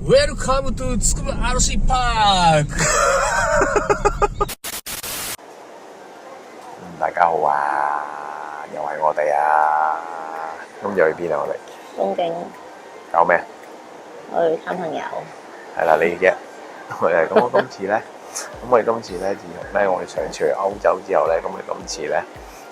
Welcome to つくば RC Park 大家好啊，又係我哋啊，咁又去邊啊？我哋東京搞咩？去探朋友。係啦，你嘅咁我今次咧，自從咧我哋上次去歐洲之後咧，咁我哋今次咧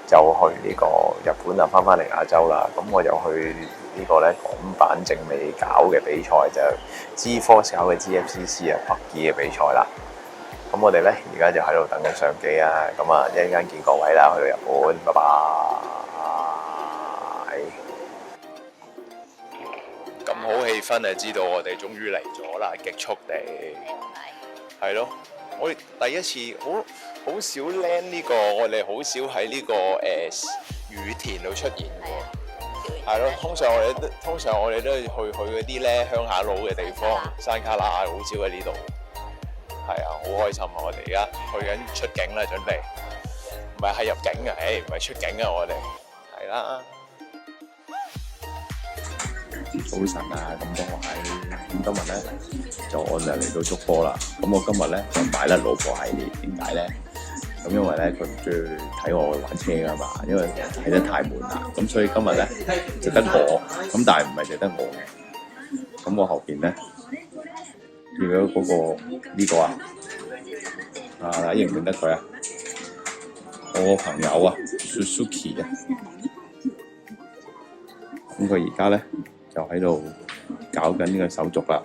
就去呢個日本啊，翻嚟亞洲啦。咁我就去呢個咧港版正美搞嘅比賽，就 G-Force 搞嘅 GFCC 啊，北意嘅比賽啦。咁我哋咧而家就喺度等緊相機啊，咁啊一陣間見各位啦，去到日本，拜拜。咁好氣氛啊，知道我哋終於嚟咗啦，極速地，係咯，我哋第一次好少 land 呢個，我哋好少喺呢個羽田度出現嘅，係咯，通常我哋都係去嗰啲咧鄉下佬嘅地方，山卡拉好少喺呢度。係啊，好開心啊！我哋而家去緊出境啦，準備唔係入境啊，唔係出境啊，我哋係啦。早晨啊，咁多位，咁今日咧就我就嚟到捉波啦。咁我今日咧就買甩老婆系列，點解咧？咁因為咧佢唔中意睇我玩車㗎嘛，因為睇得太悶啦。咁所以今日咧就得我，咁但係唔係淨得我嘅。咁我後邊咧。見到嗰個呢個啊，大家認唔認得佢啊？我個朋友啊 ，Suzuki 啊，咁佢而家咧就喺度搞緊呢個手續啦，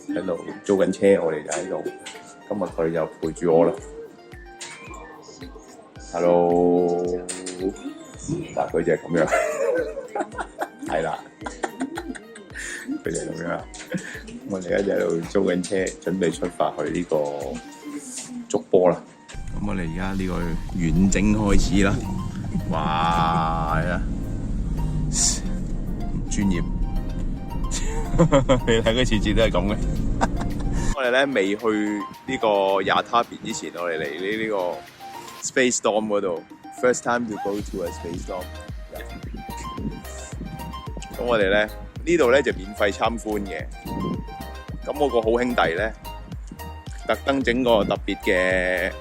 喺度租緊車，我哋就喺度。今日佢就陪住我啦。Hello， 嗱佢就係咁樣，係啦，佢就係咁樣。我哋而家就喺度租緊車，準備出發去呢個捉波啦。咁我哋而家呢個遠征開始啦。哇，係啊，專業。你睇佢次次都係咁嘅。我哋咧未去呢個亞他別之前，我哋嚟呢個 Space Dome 嗰度。First time to go to a Space Dome。咁我哋咧呢度咧就免費參觀嘅。咁我個好兄弟咧，特登整個特別嘅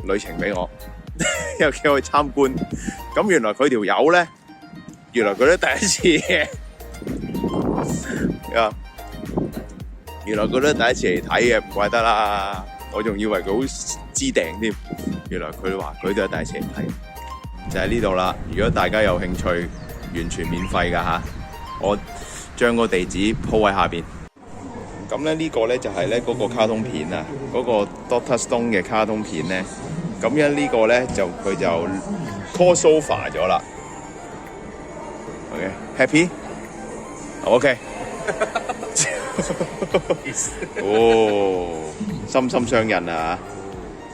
旅程俾我，又叫我去參觀。咁原來佢條友咧，原來佢都第一次嘅，原來佢都第一次嚟睇嘅，唔怪得啦。我仲以為佢好知訂添，原來佢話佢都係第一次嚟睇，就喺呢度啦。如果大家有興趣，完全免費噶吓，我將個地址鋪喺下邊。咁咧呢個咧就係咧嗰個卡通片啊，嗰個 Doctor Stone 嘅卡通片咧，咁樣呢個咧就佢就 crossover 咗啦。OK，happy？OK。哦，心心相印啊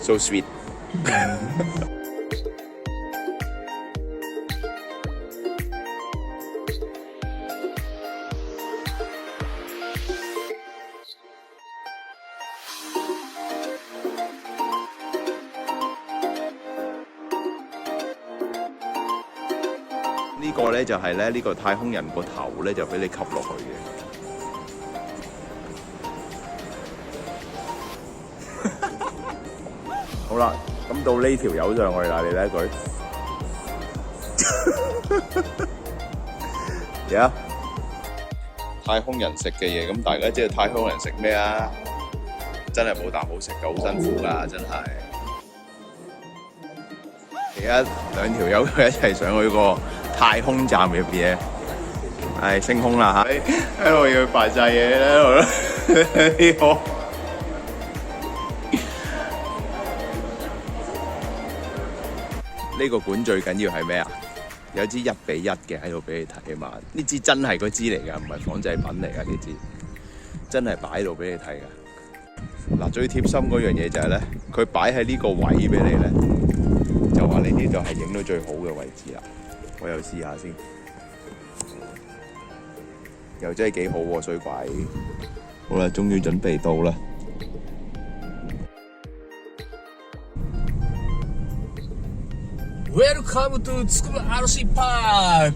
，so sweet。呢個咧就係咧呢個太空人個頭咧就俾你吸落去嘅。好啦，咁到呢條友上去啦，你睇佢。呀，太空人食嘅嘢，咁大家知道太空人食咩啊？真係冇啖好食㗎，好辛苦㗎，真係。而家兩條友一齊上去個太空站入邊，係升空啦嚇！喺度要扮晒嘢喺度咯，呢個呢個館最緊要係咩啊？有支1:1嘅喺度俾你睇啊嘛！呢支真係嗰支嚟㗎，唔係仿製品嚟㗎，呢支真係擺喺度俾你睇㗎。嗱，最貼心嗰樣嘢就係咧，佢擺喺呢個位俾你咧，就話你呢度係影到最好嘅位置啦。我又試下先，又真係幾好喎，衰鬼！好啦，終於準備到啦。Welcome to つくば RC Park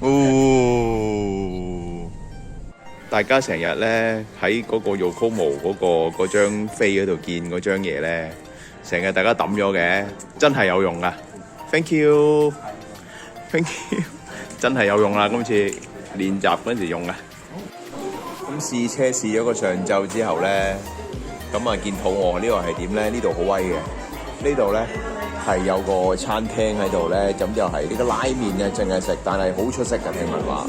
哦。大家成日咧喺嗰個 Yokomo 嗰張飛嗰度見嗰張嘢咧，成日大家抌咗嘅，真係有用噶。Thank you，Thank you， 真係有用啦！今次練習嗰陣時用噶。咁試車試咗個上晝之後咧，咁啊見肚餓，呢個係點咧？呢度好威嘅，呢度咧係有個餐廳喺度咧，咁就係呢個拉麵嘅，淨係食，但係好出色嘅，聽聞話。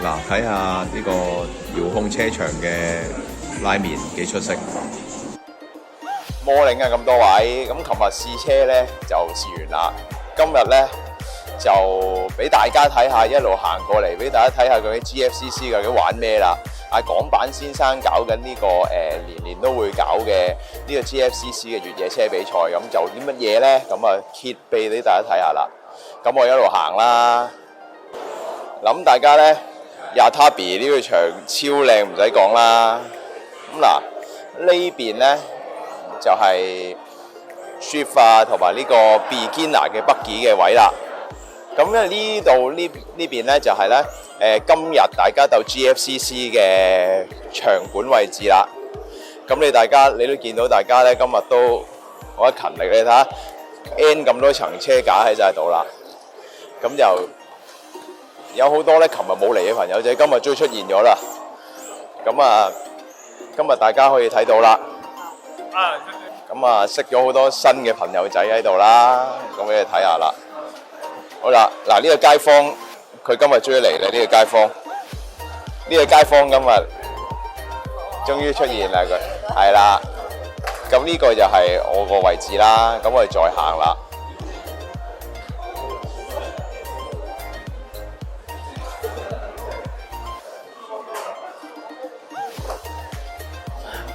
嗱，睇下呢個遙控車場嘅拉麵幾出色。morning啊，咁多位，咁琴日試車咧就試完啦，今日咧就俾大家睇下，一路行過嚟俾大家睇下究竟 GFCC 究竟玩咩啦。阿港版先生搞緊呢個年年都會搞嘅呢個 GFCC 嘅越野車比賽，咁就啲乜嘢咧？咁啊揭秘俾大家睇下啦。咁我一路行啦，諗大家咧。Yatabi 呢個場超靚，唔使講啦。咁嗱，呢邊咧就係 Shift 啊，同埋呢個 Beginner 嘅北紀嘅位啦。咁咧呢度呢邊咧就係咧今日大家鬥 GFCC 嘅場館位置啦。咁你都見到大家咧今日都好勤力，你睇下 N 咁多層車架喺晒度啦。咁就有好多咧，琴日冇嚟嘅朋友仔，今日終於出現咗啦。咁啊，今日大家可以睇到啦。咁啊，識咗好多新嘅朋友仔喺度啦。咁俾你睇下啦。好啦，嗱呢個街坊，佢今日終於嚟啦。呢個街坊，今日終於出現啦。佢係啦。咁呢個就係我個位置啦。咁我哋再行啦。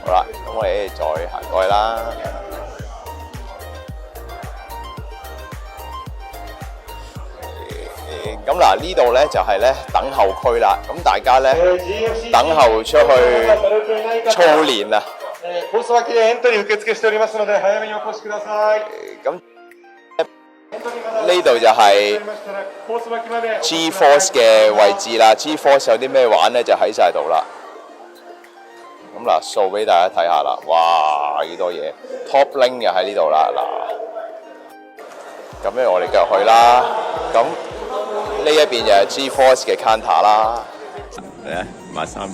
好啦，咁我哋再行過去啦。咁嗱，呢度咧就係咧等候區啦。咁大家咧等候出去操練啊。咁呢度就係 G-Force 嘅位置啦。G-Force 有啲咩玩咧，就喺晒度啦。咁嗱，掃俾大家睇下啦，哇！幾多嘢 ，Top Link 又喺呢度啦，嗱。咁咧，我哋繼續去啦。咁呢一邊就係 G-Force 嘅 counter 啦。嚟啊，532。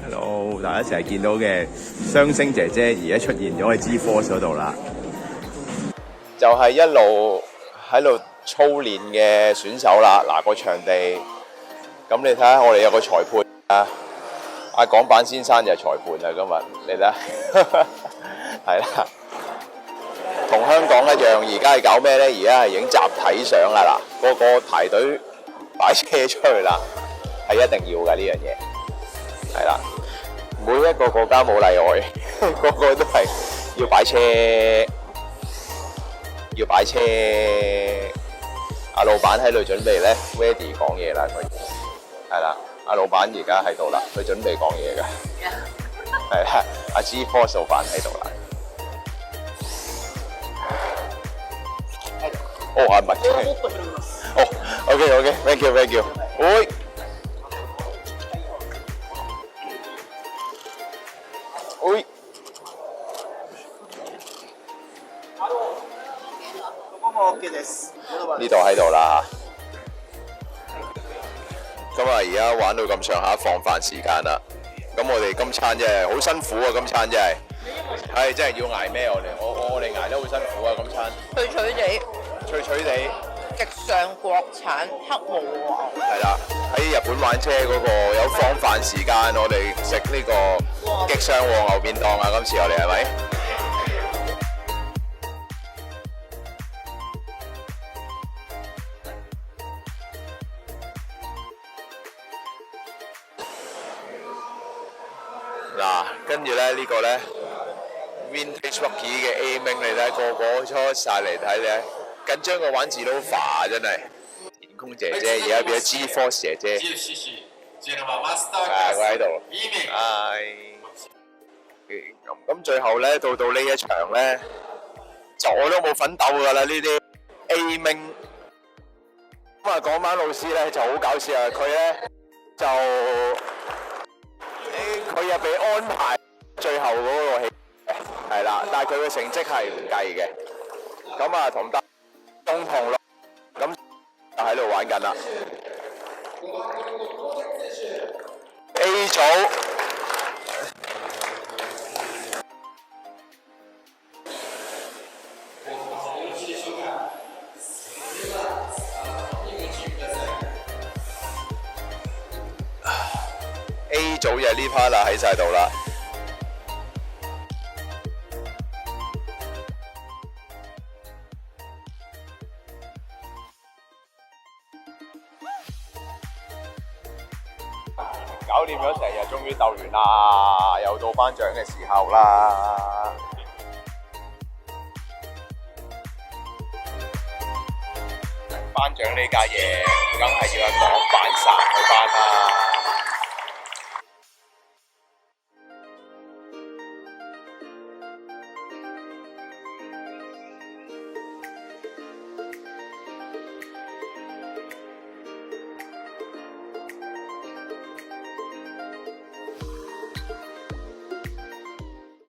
Hello， 大家成日見到嘅雙星姐姐而家出現咗喺 G-Force 嗰度啦。就係一路喺度操練嘅選手啦。嗱，個場地，咁你睇下，我哋有個裁判啊。阿港版先生就係裁判啊！今日你睇，係啦，同香港一樣，而家係搞咩咧？而家係影集體相啦！嗱，個個排隊擺車出去啦，係一定要㗎呢樣嘢，係啦，每一個國家冇例外，個個都係要擺車，要擺車。阿老闆喺度準備咧 ready 講嘢啦，佢係啦。阿老闆而家喺度啦，佢準備講嘢㗎，係啦，阿 G-Force 老闆喺度啦。哦，係咪？哦 ，OK，thank you。喂，呢度喺度啦。咁啊，而家玩到咁上下放飯時間啦。咁我哋今餐真係好辛苦啊！今餐真係，真係要捱咩？我哋捱得好辛苦啊！今餐脆脆地，極上國產黑毛黃。係啦，喺日本玩車嗰個有放飯時間，我哋食呢個極上和牛便當啊！今次我哋係咪？嗱，跟住咧呢個咧 Vintage Rookie 嘅 A-Ming 你睇，個個出晒嚟睇你，緊張過玩自撈法真係。田空姐姐而家變咗 G-Force 姐姐，佢喺度。咁最後咧到呢一場咧，就我都冇份鬥㗎啦呢啲 A-Ming。咁啊，港版老師咧就好搞笑啊，佢咧就佢又被安排最後嗰個戲係啦，但係佢嘅成績係唔計嘅。咁啊，同咯，咁就喺度玩緊啦。A 組。A 組嘅呢 part 啦，喺晒度啦。搞掂咗成日，終於鬥完啦，又到頒獎嘅時候啦。頒獎呢家嘢，梗係要有港版神去頒